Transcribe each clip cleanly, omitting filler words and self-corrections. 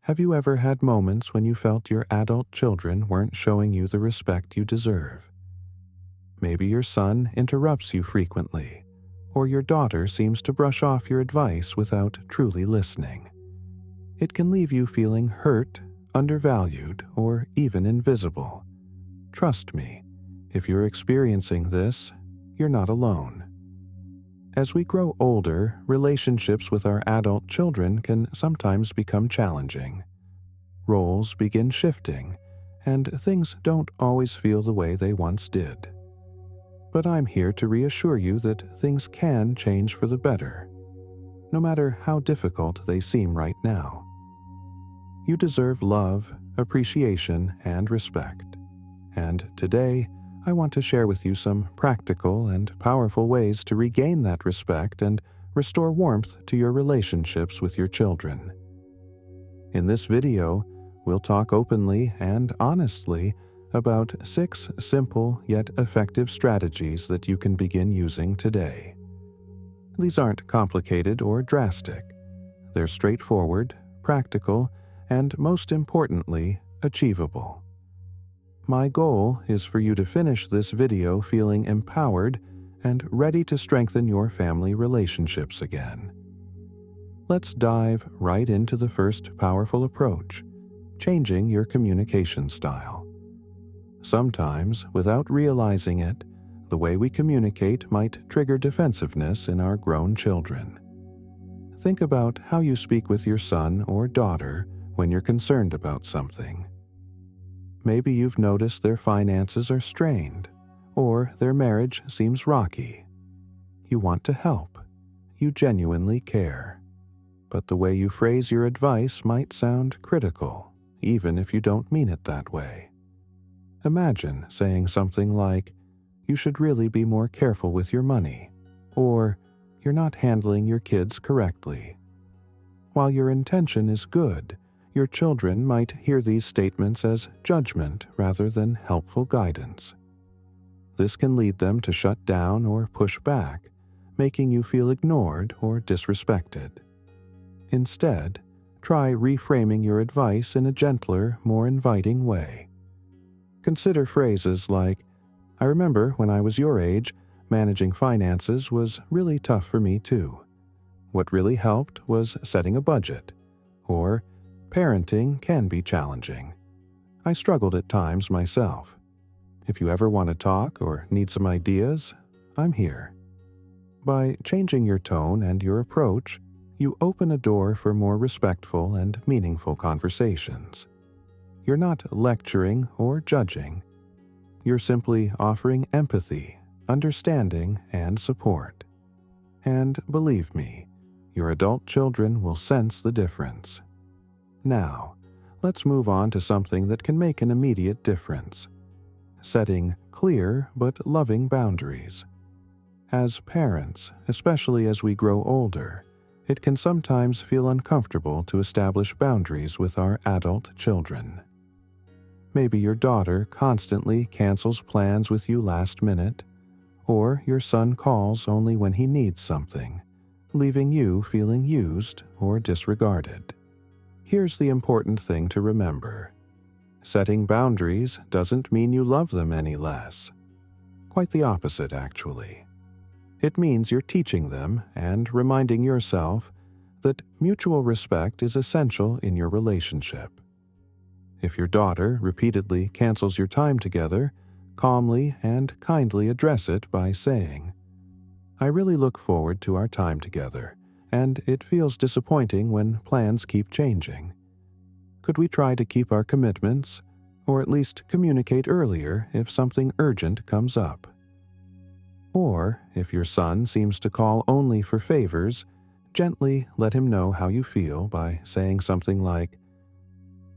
Have you ever had moments when you felt your adult children weren't showing you the respect you deserve? Maybe your son interrupts you frequently, or your daughter seems to brush off your advice without truly listening. It can leave you feeling hurt, undervalued, or even invisible. Trust me, if you're experiencing this, you're not alone. As we grow older, relationships with our adult children can sometimes become challenging. Roles begin shifting, and things don't always feel the way they once did. But I'm here to reassure you that things can change for the better, no matter how difficult they seem right now. You deserve love, appreciation, and respect. And today, I want to share with you some practical and powerful ways to regain that respect and restore warmth to your relationships with your children. In this video, we'll talk openly and honestly about 6 simple yet effective strategies that you can begin using today. These aren't complicated or drastic. They're straightforward, practical, and most importantly, achievable. My goal is for you to finish this video feeling empowered and ready to strengthen your family relationships again. Let's dive right into the first powerful approach, changing your communication style. Sometimes, without realizing it, the way we communicate might trigger defensiveness in our grown children. Think about how you speak with your son or daughter when you're concerned about something. Maybe you've noticed their finances are strained, or their marriage seems rocky. You want to help. You genuinely care. But the way you phrase your advice might sound critical, even if you don't mean it that way. Imagine saying something like, "You should really be more careful with your money," or "You're not handling your kids correctly." While your intention is good, your children might hear these statements as judgment rather than helpful guidance. This can lead them to shut down or push back, making you feel ignored or disrespected. Instead, try reframing your advice in a gentler, more inviting way. Consider phrases like, "I remember when I was your age, managing finances was really tough for me too. What really helped was setting a budget," or "Parenting can be challenging. I struggled at times myself. If you ever want to talk or need some ideas, I'm here." By changing your tone and your approach, you open a door for more respectful and meaningful conversations. You're not lecturing or judging. You're simply offering empathy, understanding, and support. And believe me, your adult children will sense the difference. Now, let's move on to something that can make an immediate difference: setting clear but loving boundaries. As parents, especially as we grow older, it can sometimes feel uncomfortable to establish boundaries with our adult children. Maybe your daughter constantly cancels plans with you last minute, or your son calls only when he needs something, leaving you feeling used or disregarded. Here's the important thing to remember. Setting boundaries doesn't mean you love them any less. Quite the opposite, actually. It means you're teaching them and reminding yourself that mutual respect is essential in your relationship. If your daughter repeatedly cancels your time together, calmly and kindly address it by saying, "I really look forward to our time together, and it feels disappointing when plans keep changing. Could we try to keep our commitments, or at least communicate earlier if something urgent comes up?" Or, if your son seems to call only for favors, gently let him know how you feel by saying something like,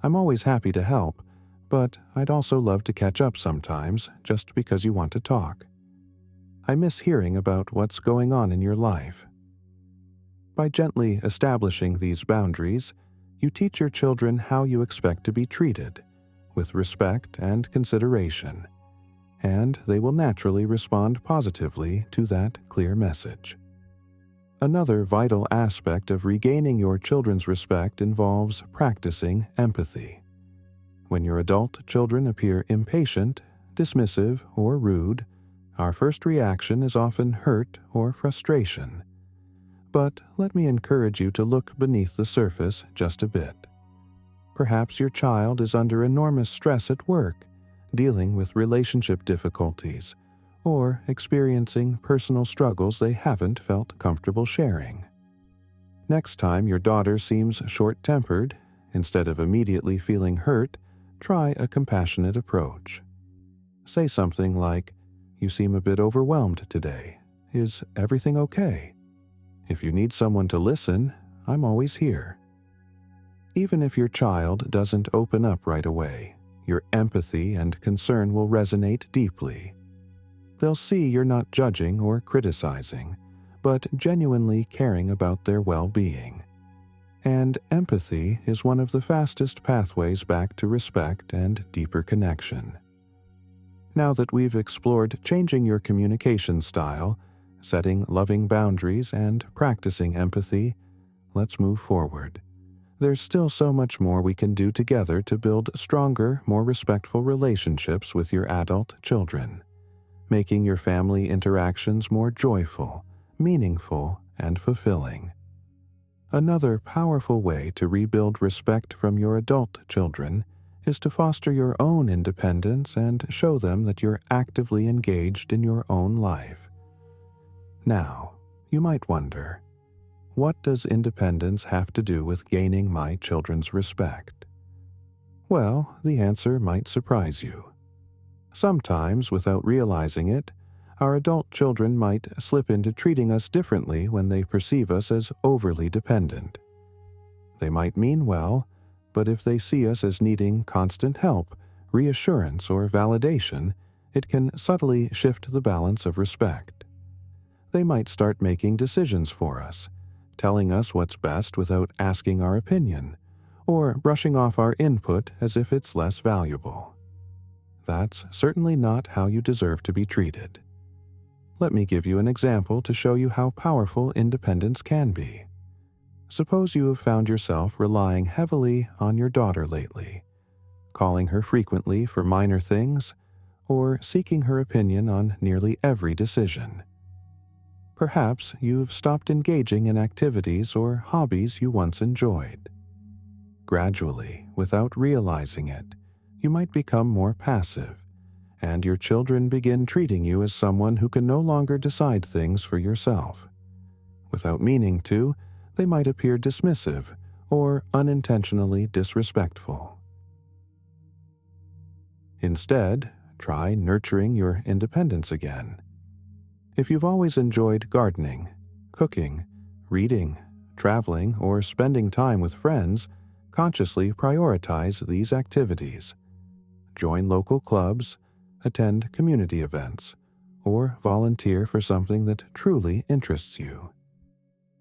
"I'm always happy to help, but I'd also love to catch up sometimes just because you want to talk. I miss hearing about what's going on in your life." By gently establishing these boundaries, you teach your children how you expect to be treated, with respect and consideration, and they will naturally respond positively to that clear message. Another vital aspect of regaining your children's respect involves practicing empathy. When your adult children appear impatient, dismissive, or rude, our first reaction is often hurt or frustration. But let me encourage you to look beneath the surface just a bit. Perhaps your child is under enormous stress at work, dealing with relationship difficulties, or experiencing personal struggles they haven't felt comfortable sharing. Next time your daughter seems short-tempered, instead of immediately feeling hurt, try a compassionate approach. Say something like, "You seem a bit overwhelmed today. Is everything okay? If you need someone to listen, I'm always here." Even if your child doesn't open up right away, your empathy and concern will resonate deeply. They'll see you're not judging or criticizing, but genuinely caring about their well-being. And empathy is one of the fastest pathways back to respect and deeper connection. Now that we've explored changing your communication style, setting loving boundaries, and practicing empathy, let's move forward. There's still so much more we can do together to build stronger, more respectful relationships with your adult children, making your family interactions more joyful, meaningful, and fulfilling. Another powerful way to rebuild respect from your adult children is to foster your own independence and show them that you're actively engaged in your own life. Now, you might wonder, what does independence have to do with gaining my children's respect? Well, the answer might surprise you. Sometimes, without realizing it, our adult children might slip into treating us differently when they perceive us as overly dependent. They might mean well, but if they see us as needing constant help, reassurance, or validation, it can subtly shift the balance of respect. They might start making decisions for us, telling us what's best without asking our opinion, or brushing off our input as if it's less valuable. That's certainly not how you deserve to be treated. Let me give you an example to show you how powerful independence can be. Suppose you have found yourself relying heavily on your daughter lately, calling her frequently for minor things, or seeking her opinion on nearly every decision. Perhaps you've stopped engaging in activities or hobbies you once enjoyed. Gradually, without realizing it, you might become more passive, and your children begin treating you as someone who can no longer decide things for yourself. Without meaning to, they might appear dismissive or unintentionally disrespectful. Instead, try nurturing your independence again. If you've always enjoyed gardening, cooking, reading, traveling, or spending time with friends, consciously prioritize these activities. Join local clubs, attend community events, or volunteer for something that truly interests you.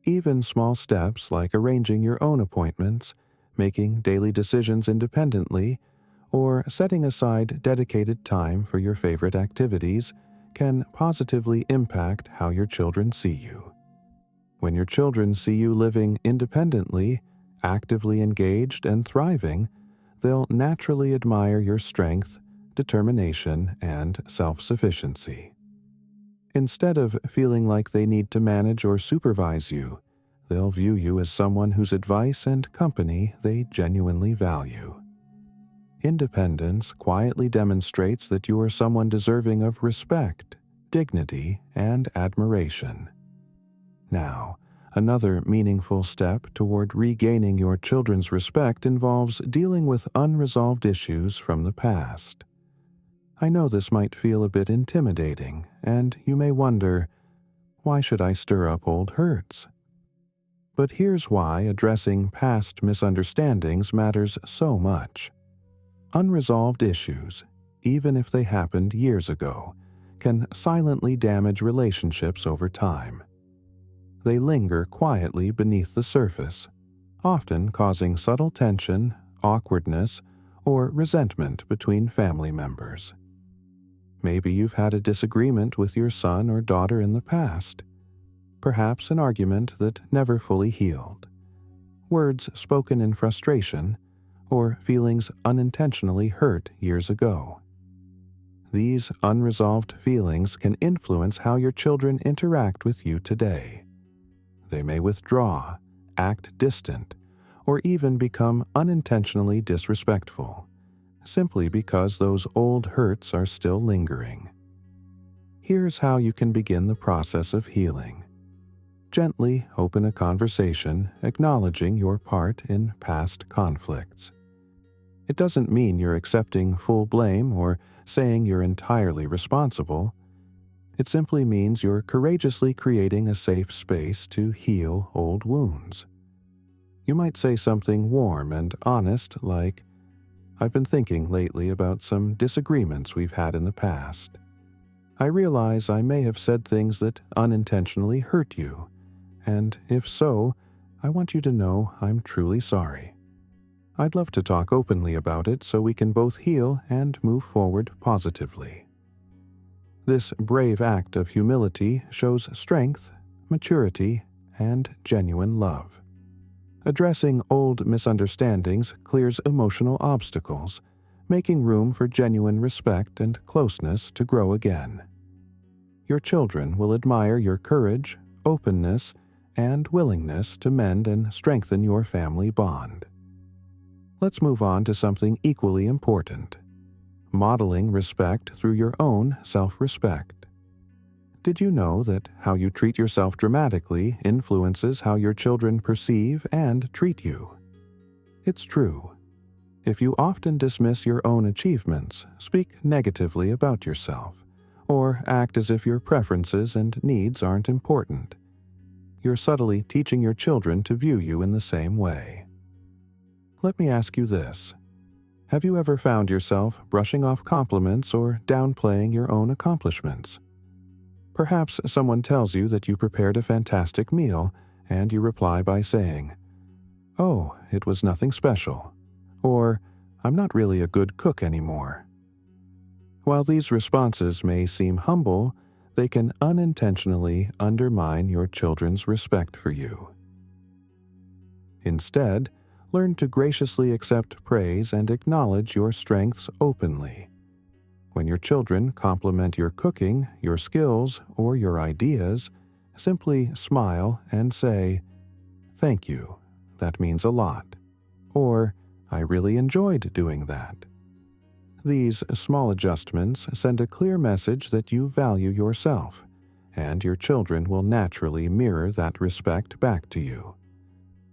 Even small steps like arranging your own appointments, making daily decisions independently, or setting aside dedicated time for your favorite activities can positively impact how your children see you. When your children see you living independently, actively engaged, and thriving, they'll naturally admire your strength, determination, and self-sufficiency. Instead of feeling like they need to manage or supervise you, they'll view you as someone whose advice and company they genuinely value. Independence quietly demonstrates that you are someone deserving of respect, dignity, and admiration. Now, another meaningful step toward regaining your children's respect involves dealing with unresolved issues from the past. I know this might feel a bit intimidating, and you may wonder, why should I stir up old hurts? But here's why addressing past misunderstandings matters so much. Unresolved issues, even if they happened years ago, can silently damage relationships over time. They linger quietly beneath the surface, often causing subtle tension, awkwardness, or resentment between family members. Maybe you've had a disagreement with your son or daughter in the past. perhaps an argument that never fully healed, words spoken in frustration, or feelings unintentionally hurt years ago. These unresolved feelings can influence how your children interact with you today. They may withdraw, act distant, or even become unintentionally disrespectful, simply because those old hurts are still lingering. Here's how you can begin the process of healing. Gently open a conversation acknowledging your part in past conflicts. It doesn't mean you're accepting full blame or saying you're entirely responsible. It simply means you're courageously creating a safe space to heal old wounds. You might say something warm and honest like, "I've been thinking lately about some disagreements we've had in the past. I realize I may have said things that unintentionally hurt you, and if so, I want you to know I'm truly sorry. I'd love to talk openly about it so we can both heal and move forward positively." This brave act of humility shows strength, maturity, and genuine love. Addressing old misunderstandings clears emotional obstacles, making room for genuine respect and closeness to grow again. Your children will admire your courage, openness, and willingness to mend and strengthen your family bond. Let's move on to something equally important: modeling respect through your own self-respect. Did you know that how you treat yourself dramatically influences how your children perceive and treat you? It's true. If you often dismiss your own achievements, speak negatively about yourself, or act as if your preferences and needs aren't important, you're subtly teaching your children to view you in the same way. Let me ask you this. Have you ever found yourself brushing off compliments or downplaying your own accomplishments? Perhaps someone tells you that you prepared a fantastic meal, and you reply by saying, "Oh, it was nothing special," or "I'm not really a good cook anymore." While these responses may seem humble, they can unintentionally undermine your children's respect for you. Instead, learn to graciously accept praise and acknowledge your strengths openly. When your children compliment your cooking, your skills, or your ideas, simply smile and say, "Thank you, that means a lot," or "I really enjoyed doing that." These small adjustments send a clear message that you value yourself, and your children will naturally mirror that respect back to you.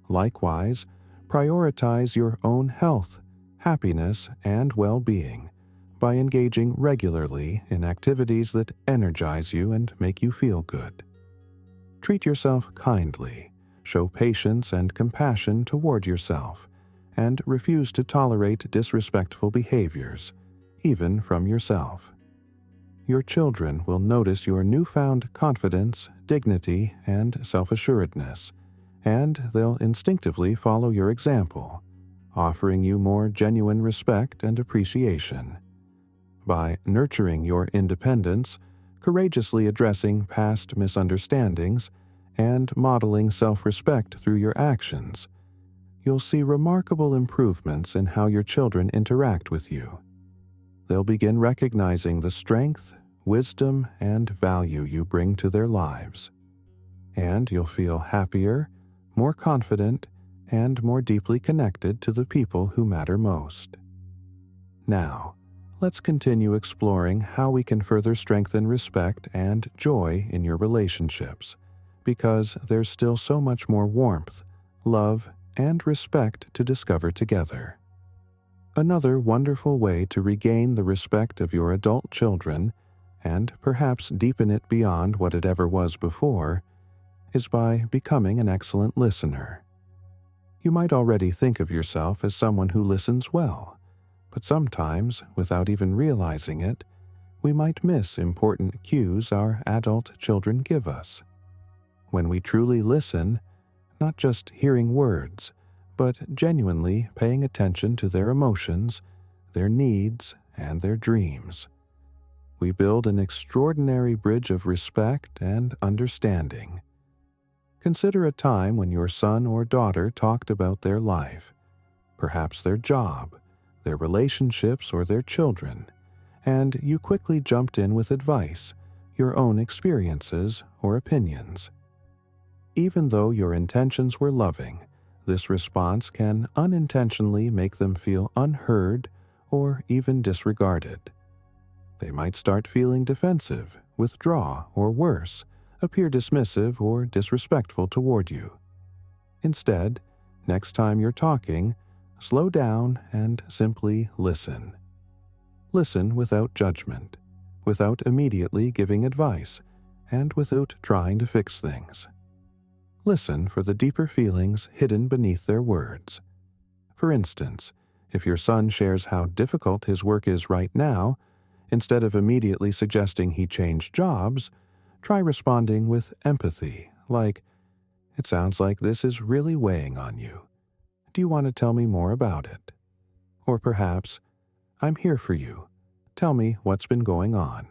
Likewise, prioritize your own health, happiness, and well-being by engaging regularly in activities that energize you and make you feel good. Treat yourself kindly, show patience and compassion toward yourself, and refuse to tolerate disrespectful behaviors, even from yourself. Your children will notice your newfound confidence, dignity, and self-assuredness, and they'll instinctively follow your example, offering you more genuine respect and appreciation. By nurturing your independence, courageously addressing past misunderstandings, and modeling self-respect through your actions, you'll see remarkable improvements in how your children interact with you. They'll begin recognizing the strength, wisdom, and value you bring to their lives. And you'll feel happier, more confident, and more deeply connected to the people who matter most. Now, let's continue exploring how we can further strengthen respect and joy in your relationships, because there's still so much more warmth, love, and respect to discover together. Another wonderful way to regain the respect of your adult children, and perhaps deepen it beyond what it ever was before, is by becoming an excellent listener. You might already think of yourself as someone who listens well, but sometimes, without even realizing it, we might miss important cues our adult children give us. When we truly listen, not just hearing words, but genuinely paying attention to their emotions, their needs, and their dreams, we build an extraordinary bridge of respect and understanding, Consider a time when your son or daughter talked about their life, perhaps their job, their relationships, or their children, and you quickly jumped in with advice, your own experiences, or opinions. Even though your intentions were loving, this response can unintentionally make them feel unheard or even disregarded. They might start feeling defensive, withdraw, or worse, appear dismissive or disrespectful toward you. Instead, next time you're talking, slow down and simply listen. Listen without judgment, without immediately giving advice, and without trying to fix things. Listen for the deeper feelings hidden beneath their words. For instance, if your son shares how difficult his work is right now, instead of immediately suggesting he change jobs, try responding with empathy, like, "It sounds like this is really weighing on you. Do you want to tell me more about it?" Or perhaps, "I'm here for you. Tell me what's been going on."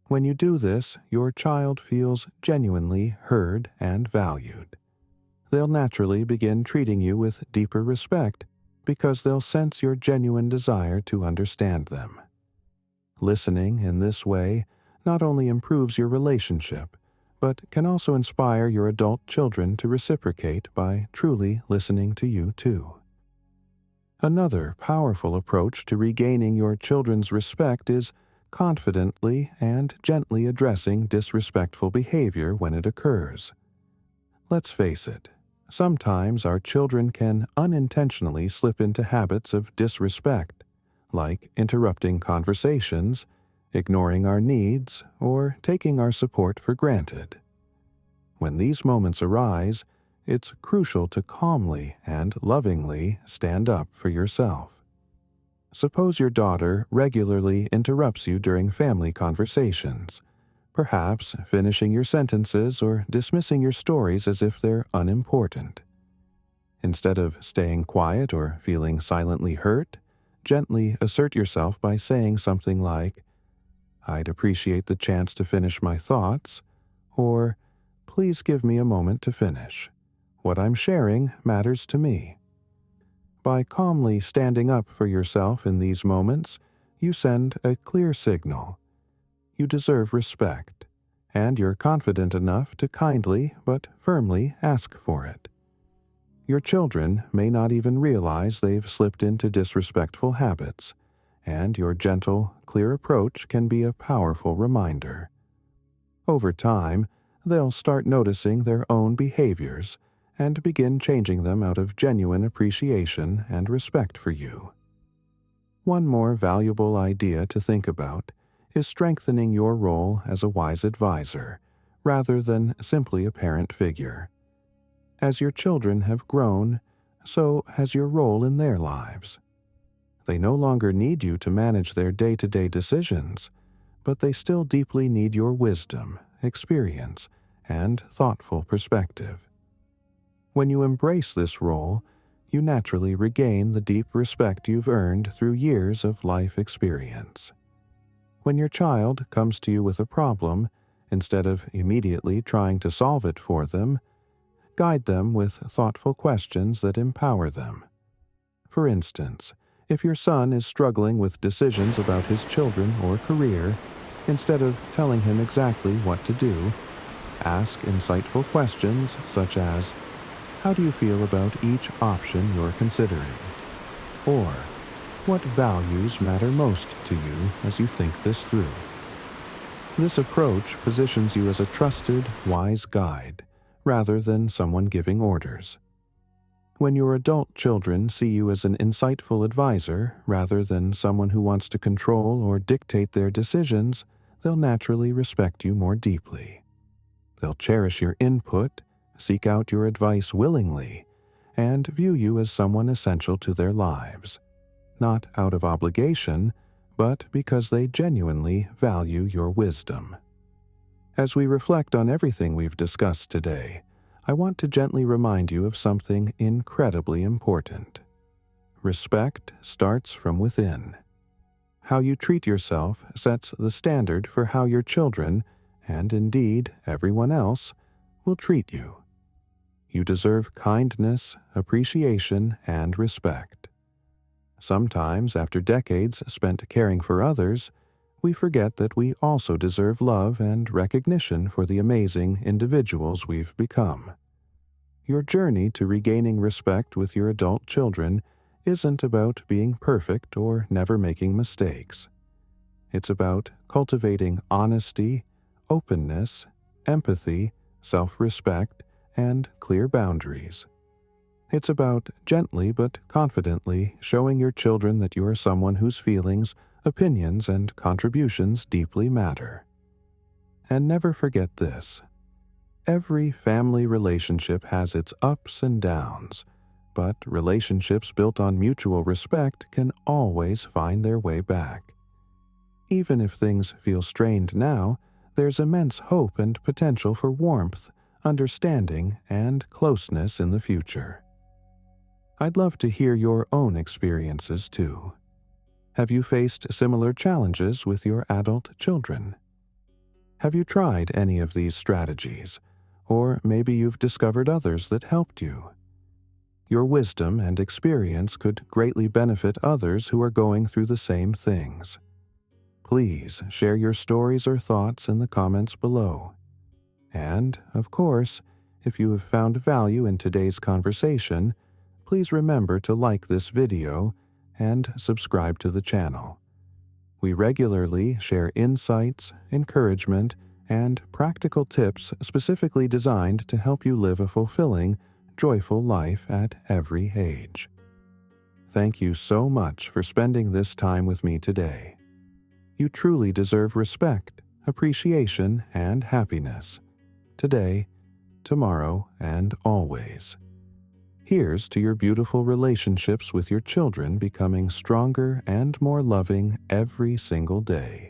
When you do this, your child feels genuinely heard and valued. They'll naturally begin treating you with deeper respect because they'll sense your genuine desire to understand them. Listening in this way not only improves your relationship, but can also inspire your adult children to reciprocate by truly listening to you too. Another powerful approach to regaining your children's respect is confidently and gently addressing disrespectful behavior when it occurs. Let's face it, sometimes our children can unintentionally slip into habits of disrespect, like interrupting conversations, ignoring our needs, or taking our support for granted. When these moments arise, it's crucial to calmly and lovingly stand up for yourself. Suppose your daughter regularly interrupts you during family conversations, perhaps finishing your sentences or dismissing your stories as if they're unimportant. Instead of staying quiet or feeling silently hurt, gently assert yourself by saying something like, "I'd appreciate the chance to finish my thoughts," or "Please give me a moment to finish. What I'm sharing matters to me." By calmly standing up for yourself in these moments, you send a clear signal. You deserve respect, and you're confident enough to kindly but firmly ask for it. Your children may not even realize they've slipped into disrespectful habits, and your gentle, clear approach can be a powerful reminder. Over time, they'll start noticing their own behaviors and begin changing them out of genuine appreciation and respect for you. One more valuable idea to think about is strengthening your role as a wise advisor, rather than simply a parent figure. As your children have grown, so has your role in their lives. They no longer need you to manage their day-to-day decisions, but they still deeply need your wisdom, experience, and thoughtful perspective. When you embrace this role, you naturally regain the deep respect you've earned through years of life experience. When your child comes to you with a problem, instead of immediately trying to solve it for them, guide them with thoughtful questions that empower them. For instance, if your son is struggling with decisions about his children or career, instead of telling him exactly what to do, ask insightful questions such as, "How do you feel about each option you're considering?" Or, "What values matter most to you as you think this through?" This approach positions you as a trusted, wise guide, rather than someone giving orders. When your adult children see you as an insightful advisor rather than someone who wants to control or dictate their decisions, they'll naturally respect you more deeply. They'll cherish your input, seek out your advice willingly, and view you as someone essential to their lives, not out of obligation, but because they genuinely value your wisdom. As we reflect on everything we've discussed today, I want to gently remind you of something incredibly important. Respect starts from within. How you treat yourself sets the standard for how your children, and indeed everyone else, will treat you. You deserve kindness, appreciation, and respect. Sometimes, after decades spent caring for others, we forget that we also deserve love and recognition for the amazing individuals we've become. Your journey to regaining respect with your adult children isn't about being perfect or never making mistakes. It's about cultivating honesty, openness, empathy, self-respect, and clear boundaries. It's about gently but confidently showing your children that you are someone whose feelings, opinions, and contributions deeply matter. And never forget this. Every family relationship has its ups and downs, but relationships built on mutual respect can always find their way back. Even if things feel strained now, there's immense hope and potential for warmth, understanding, and closeness in the future. I'd love to hear your own experiences too. Have you faced similar challenges with your adult children? Have you tried any of these strategies? Or maybe you've discovered others that helped you. Your wisdom and experience could greatly benefit others who are going through the same things. Please share your stories or thoughts in the comments below. And, of course, if you have found value in today's conversation, please remember to like this video and subscribe to the channel. We regularly share insights, encouragement, and practical tips specifically designed to help you live a fulfilling, joyful life at every age. Thank you so much for spending this time with me today. You truly deserve respect, appreciation, and happiness, today, tomorrow, and always. Here's to your beautiful relationships with your children becoming stronger and more loving every single day.